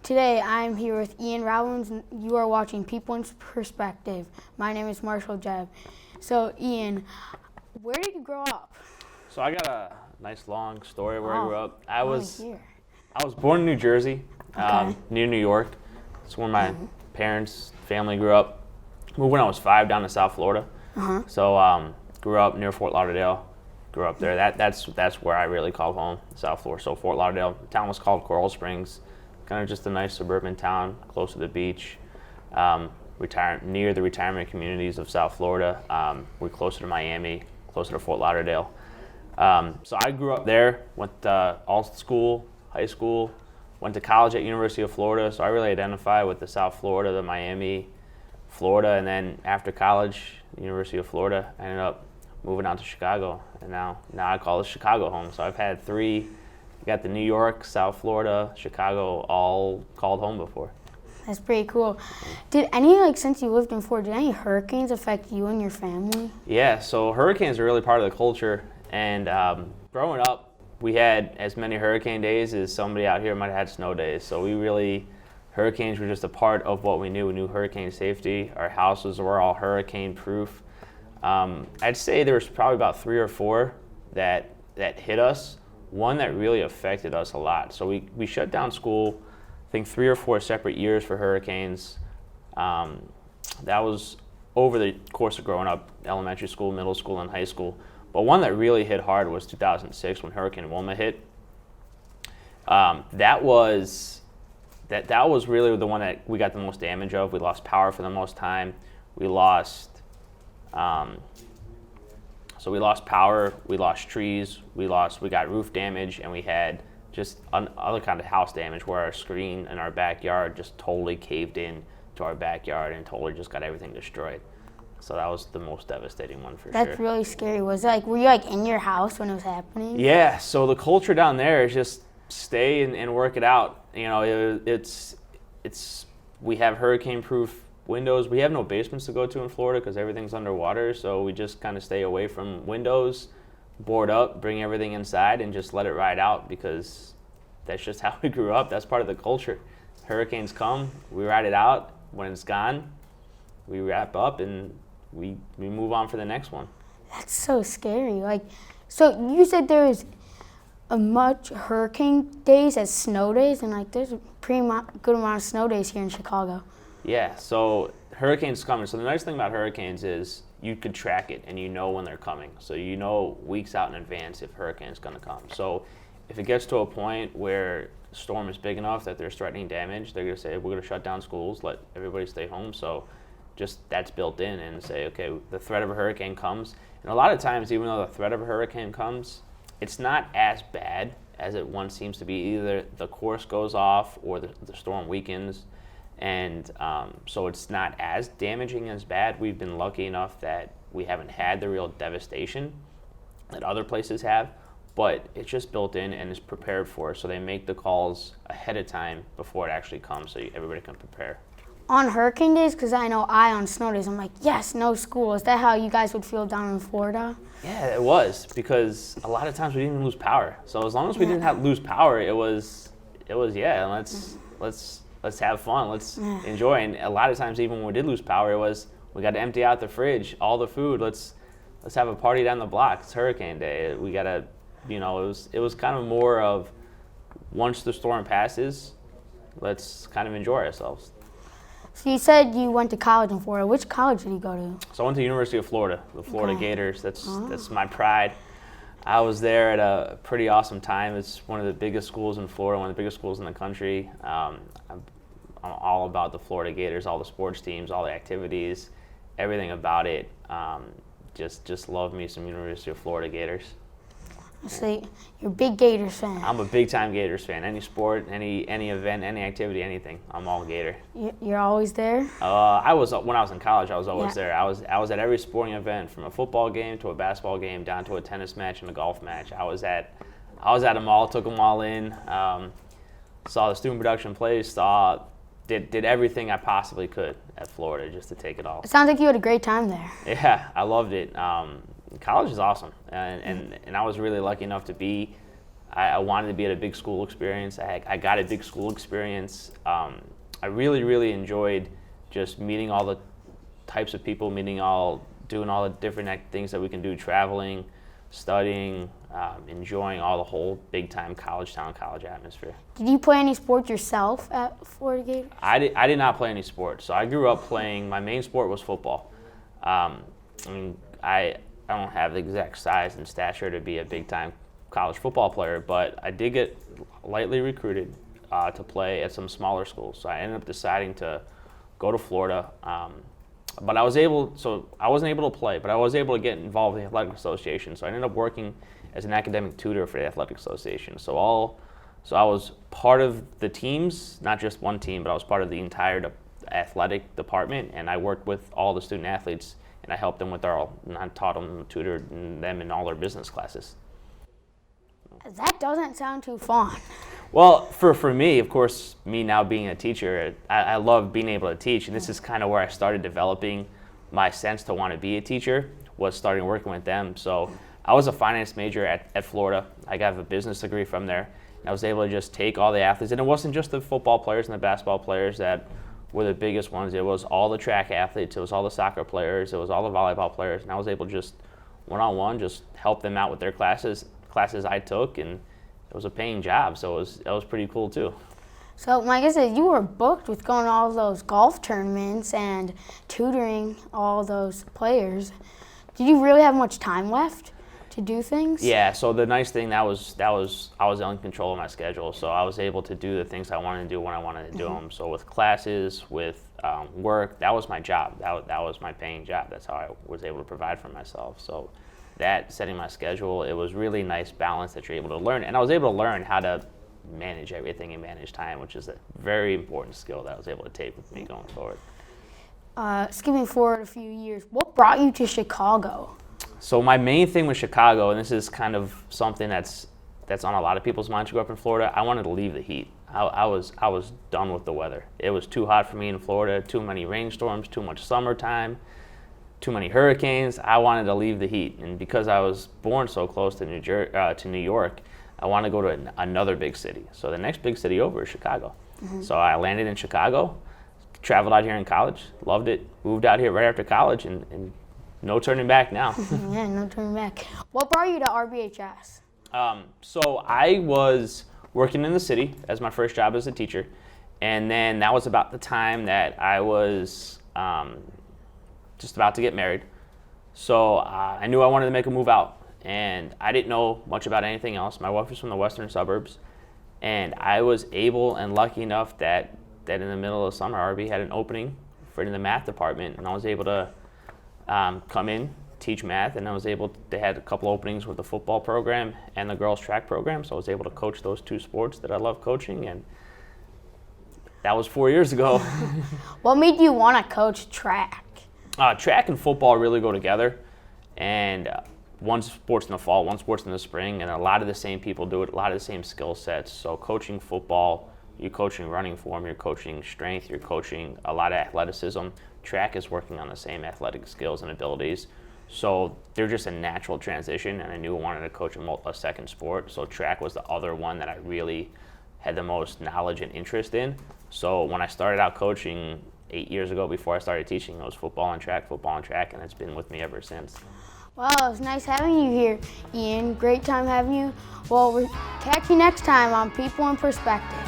Today I'm here with Ian Rowlands and you are watching People's Perspective. My name is Marshall Jebb. So Ian, where did you grow up? So I got a nice long story where I grew up. I was Here. born in New Jersey, Okay. near New York. It's where my parents' family grew up. Moved when I was 5 down to South Florida. So grew up near Fort Lauderdale. Grew up there. That's where I really call home, South Florida. So Fort Lauderdale. The town was called Coral Springs. Kind of just a nice suburban town, close to the beach. Near the retirement communities of South Florida. We're closer to Miami, closer to Fort Lauderdale. So I grew up there. Went to all school, high school. Went to college at University of Florida. So I really identify with the South Florida, the Miami, Florida, and then after college, University of Florida, I ended up moving out to Chicago, and now I call it Chicago home. So I've had 3, you got the New York, South Florida, Chicago, all called home before. That's pretty cool. Did any, since you lived in Florida, did any hurricanes affect you and your family? Yeah, so hurricanes are really part of the culture, and growing up, we had as many hurricane days as somebody out here might have had snow days. So hurricanes were just a part of what we knew. We knew hurricane safety. Our houses were all hurricane proof. I'd say there was probably about 3 or 4 that hit us. One that really affected us a lot. So we shut down school, I think 3 or 4 separate years for hurricanes. That was over the course of growing up, elementary school, middle school, and high school. But one that really hit hard was 2006 when Hurricane Wilma hit. That was really the one that we got the most damage of. We lost power for the most time. We lost power, we lost trees, we got roof damage, and we had just other kind of house damage where our screen in our backyard just totally caved in to our backyard and totally just got everything destroyed. So that was the most devastating one for sure. That's really scary. Were you in your house when it was happening? Yeah, so the culture down there is just stay and work it out. You know, we have hurricane-proof windows. We have no basements to go to in Florida because everything's underwater, so we just kind of stay away from windows, board up, bring everything inside, and just let it ride out because that's just how we grew up. That's part of the culture. Hurricanes come, we ride it out. When it's gone, we wrap up and we move on for the next one. That's so scary. So you said there was a much hurricane days as snow days, and there's a pretty good amount of snow days here in Chicago. Yeah, so hurricanes coming. So the nice thing about hurricanes is you could track it and you know when they're coming. So you know weeks out in advance if hurricane's going to come. So if it gets to a point where the storm is big enough that there's threatening damage, they're going to say, we're going to shut down schools, let everybody stay home. So just that's built in and say, okay, the threat of a hurricane comes. And a lot of times, even though the threat of a hurricane comes, it's not as bad as it once seems to be. Either the course goes off or the storm weakens. And so it's not as damaging as bad. We've been lucky enough that we haven't had the real devastation that other places have, but it's just built in and is prepared for us. So they make the calls ahead of time before it actually comes so everybody can prepare. On hurricane days, because I know on snow days, I'm yes, no school. Is that how you guys would feel down in Florida? Yeah, it was, because a lot of times we didn't even lose power. So as long as we didn't lose power, it was let's have fun, let's enjoy. And a lot of times, even when we did lose power, it was we got to empty out the fridge, all the food. Let's have a party down the block. It's hurricane day. We gotta, it was kind of more of once the storm passes, let's kind of enjoy ourselves. So you said you went to college in Florida. Which college did you go to? So I went to University of Florida, the Florida Gators. That's my pride. I was there at a pretty awesome time. It's one of the biggest schools in Florida, one of the biggest schools in the country. I'm all about the Florida Gators, all the sports teams, all the activities, everything about it. Just love me some University of Florida Gators. So you're a big Gators fan. I'm a big-time Gators fan. Any sport, any event, any activity, anything, I'm all Gator. You're always there? When I was in college, I was always there. I was at every sporting event, from a football game to a basketball game, down to a tennis match and a golf match. I was at them all, took them all in, saw the student production plays, did everything I possibly could at Florida just to take it all. It sounds like you had a great time there. Yeah, I loved it. College is awesome, and I was really lucky enough to be I wanted to be at a big school experience. I got a big school experience. I really enjoyed just meeting all the types of people, doing all the different things that we can do, traveling, studying, enjoying all the whole big-time college atmosphere. Did you play any sports yourself at Florida Gators? I did not play any sports. So I grew up playing, my main sport was football. I don't have the exact size and stature to be a big-time college football player, but I did get lightly recruited to play at some smaller schools. So I ended up deciding to go to Florida. But I wasn't able to play, but I was able to get involved in the athletic association. So I ended up working as an academic tutor for the athletic association. So I was part of the teams, not just one team, but I was part of the entire athletic department, and I worked with all the student athletes, and I helped them with I taught them, tutored them in all their business classes. That doesn't sound too fun. Well, for me, of course, me now being a teacher, I love being able to teach, and this is kind of where I started developing my sense to want to be a teacher, was starting working with them. So I was a finance major at Florida. I got a business degree from there, and I was able to just take all the athletes, and it wasn't just the football players and the basketball players that were the biggest ones. It was all the track athletes, it was all the soccer players, it was all the volleyball players, and I was able to just one-on-one just help them out with their classes I took, and it was a paying job, so it was pretty cool too. So like I said, you were booked with going to all those golf tournaments and tutoring all those players. Did you really have much time left to do things? Yeah, so the nice thing I was in control of my schedule, so I was able to do the things I wanted to do when I wanted to do them. So with classes, with work, that was my job. That was my paying job. That's how I was able to provide for myself. So that, setting my schedule, it was really nice balance that you're able to learn. And I was able to learn how to manage everything and manage time, which is a very important skill that I was able to take with me going forward. Skipping forward a few years, what brought you to Chicago? So my main thing with Chicago, and this is kind of something that's on a lot of people's minds who grew up in Florida, I wanted to leave the heat. I was done with the weather. It was too hot for me in Florida, too many rainstorms, too much summertime, too many hurricanes. I wanted to leave the heat, and because I was born so close to New York, I wanted to go to another big city. So the next big city over is Chicago. Mm-hmm. So I landed in Chicago, traveled out here in college, loved it, moved out here right after college, and no turning back now. Yeah, no turning back. What brought you to RBHS? So I was working in the city as my first job as a teacher, and then that was about the time that I was just about to get married. So I knew I wanted to make a move out, and I didn't know much about anything else. My wife was from the western suburbs, and I was able and lucky enough that in the middle of summer, RB had an opening in the math department, and I was able to come in, teach math, and they had a couple openings with the football program and the girls track program, so I was able to coach those two sports that I love coaching, and that was 4 years ago. What made you want to coach track? Track and football really go together, and one sport's in the fall, one sport's in the spring, and a lot of the same people do it, a lot of the same skill sets. So coaching football, you're coaching running form, you're coaching strength, you're coaching a lot of athleticism. Track is working on the same athletic skills and abilities. So they're just a natural transition, and I knew I wanted to coach a second sport. So track was the other one that I really had the most knowledge and interest in. So when I started out coaching 8 years ago, before I started teaching, it was football and track, and it's been with me ever since. Well, it was nice having you here, Ian. Great time having you. Well, we'll catch you next time on People in Perspective.